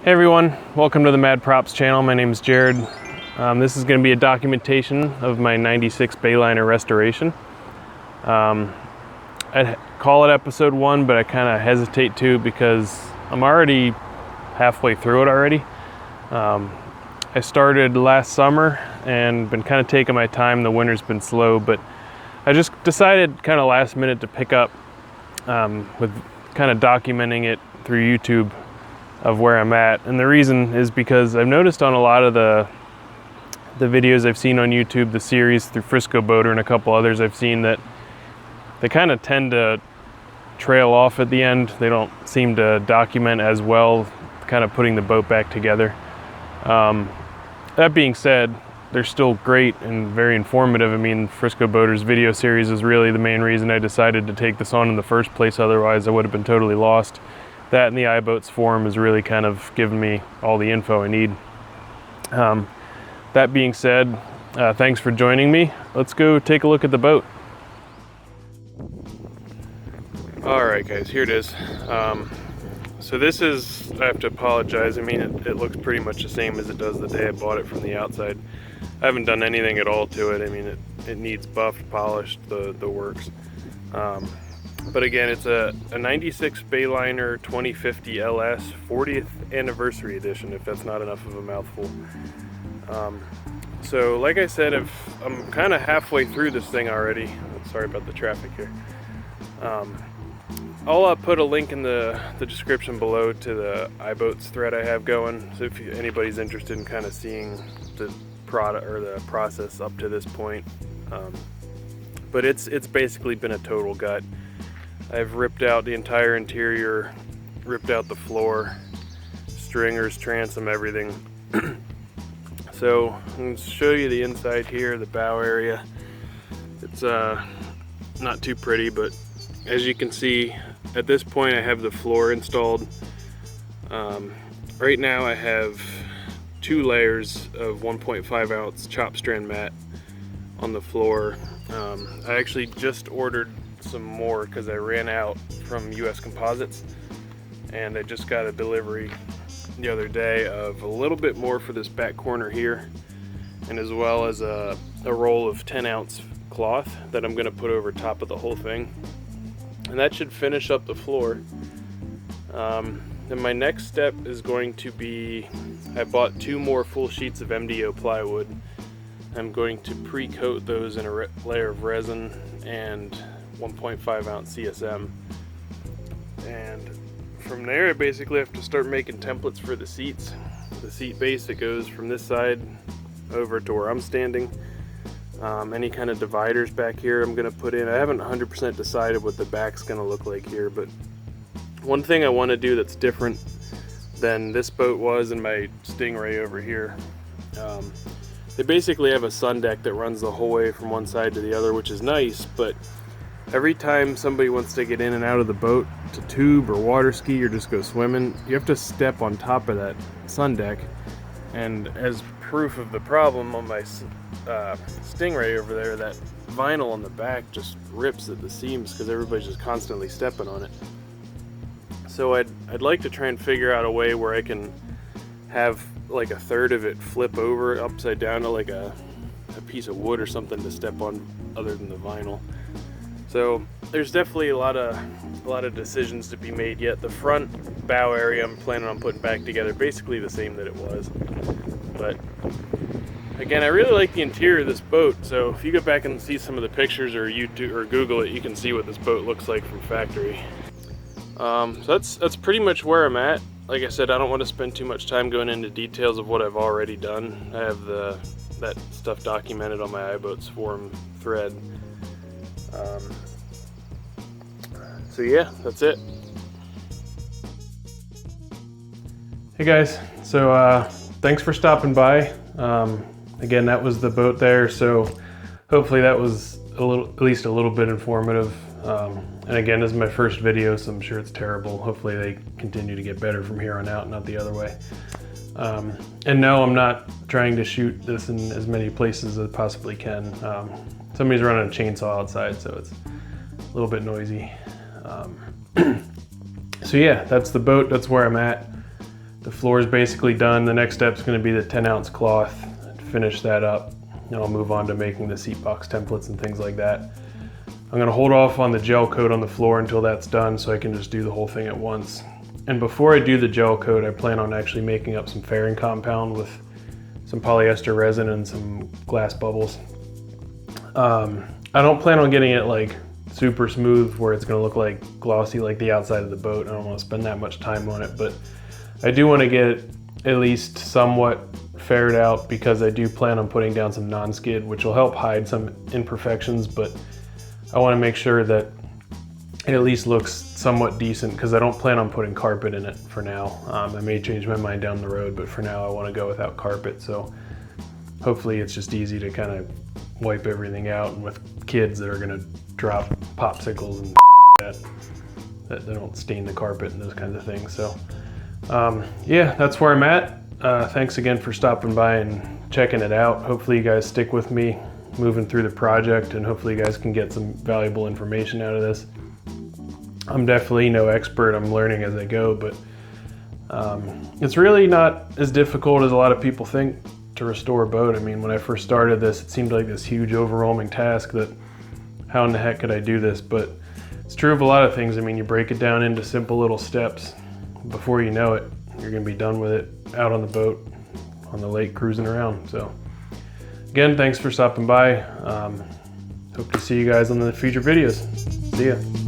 Hey everyone, welcome to the Mad Props channel. My name is Jared. This is going to be a documentation of my 96 Bayliner restoration. I'd call it episode 1, but I kind of hesitate to because I'm already halfway through it already. I started last summer and been kind of taking my time. The winter's been slow, but I just decided kind of last minute to pick up with kind of documenting it through YouTube of where I'm at. And the reason is because I've noticed on a lot of the videos I've seen on YouTube, the series through Frisco Boater and a couple others I've seen, that they kind of tend to trail off at the end. They don't seem to document as well, kind of putting the boat back together. That being said, they're still great and very informative. I mean, Frisco Boater's video series is really the main reason I decided to take this on in the first place. Otherwise I would have been totally lost. That and the Iboats forum has really kind of given me all the info I need. That being said, thanks for joining me. Let's go take a look at the boat. All right, guys, here it is. So this is, I have to apologize. I mean, it looks pretty much the same as it does the day I bought it from the outside. I haven't done anything at all to it. I mean, it needs buffed, polished, the works. But again, it's a 96 Bayliner 2050 LS 40th anniversary edition, if that's not enough of a mouthful. So like I said, I'm kind of halfway through this thing already. Sorry about the traffic here. I'll put a link in the description below to the Iboats thread I have going. So if anybody's interested in kind of seeing the product or the process up to this point. But it's basically been a total gut. I've ripped out the entire interior, ripped out the floor, stringers, transom, everything. So I'm going to show you the inside here, the bow area. It's not too pretty, but as you can see, at this point I have the floor installed. Right now I have 2 layers of 1.5 ounce chop strand mat on the floor. I actually just ordered some more because I ran out from US Composites, and I just got a delivery the other day of a little bit more for this back corner here, and as well as a roll of 10 ounce cloth that I'm going to put over top of the whole thing, and that should finish up the floor. Then my next step is going to be, I bought 2 more full sheets of MDO plywood. I'm going to pre-coat those in a layer of resin and 1.5 ounce CSM, and from there I basically have to start making templates for the seats. The seat base that goes from this side over to where I'm standing. Any kind of dividers back here I'm going to put in. I haven't 100% decided what the back's going to look like here, but one thing I want to do that's different than this boat was and my Stingray over here, they basically have a sun deck that runs the whole way from one side to the other, which is nice, but every time somebody wants to get in and out of the boat to tube or water ski or just go swimming, you have to step on top of that sun deck. And as proof of the problem, on my Stingray over there, that vinyl on the back just rips at the seams because everybody's just constantly stepping on it. So I'd like to try and figure out a way where I can have like a third of it flip over upside down to like a piece of wood or something to step on other than the vinyl. So there's definitely a lot of decisions to be made yet. The front bow area I'm planning on putting back together basically the same that it was. But again, I really like the interior of this boat. So if you go back and see some of the pictures or YouTube or Google it, you can see what this boat looks like from factory. So that's pretty much where I'm at. Like I said, I don't want to spend too much time going into details of what I've already done. I have that stuff documented on my Iboats forum thread. So yeah, that's it. Hey guys, so thanks for stopping by. Again, that was the boat there, so hopefully that was at least a little bit informative. And again, this is my first video, so I'm sure it's terrible. Hopefully they continue to get better from here on out, not the other way. And no, I'm not trying to shoot this in as many places as I possibly can. Somebody's running a chainsaw outside, so it's a little bit noisy. So yeah, that's the boat, that's where I'm at. The floor is basically done. The next step is going to be the 10-ounce cloth. Finish that up, and I'll move on to making the seat box templates and things like that. I'm going to hold off on the gel coat on the floor until that's done so I can just do the whole thing at once. And before I do the gel coat, I plan on actually making up some fairing compound with some polyester resin and some glass bubbles. I don't plan on getting it like super smooth where it's going to look like glossy like the outside of the boat. I don't want to spend that much time on it, but I do want to get it at least somewhat faired out because I do plan on putting down some non-skid, which will help hide some imperfections, but I want to make sure that it at least looks somewhat decent because I don't plan on putting carpet in it for now. I may change my mind down the road, but for now I want to go without carpet, so hopefully it's just easy to kind of wipe everything out, and with kids that are going to drop popsicles and that they don't stain the carpet and those kinds of things. So yeah, that's where I'm at. Thanks again for stopping by and checking it out. Hopefully you guys stick with me moving through the project, and hopefully you guys can get some valuable information out of this. I'm definitely no expert, I'm learning as I go, but it's really not as difficult as a lot of people think to restore a boat. I mean, when I first started this, it seemed like this huge overwhelming task that how in the heck could I do this? But it's true of a lot of things. I mean, you break it down into simple little steps. Before you know it, you're gonna be done with it out on the boat, on the lake, cruising around. So again, thanks for stopping by. Hope to see you guys on the future videos. See ya.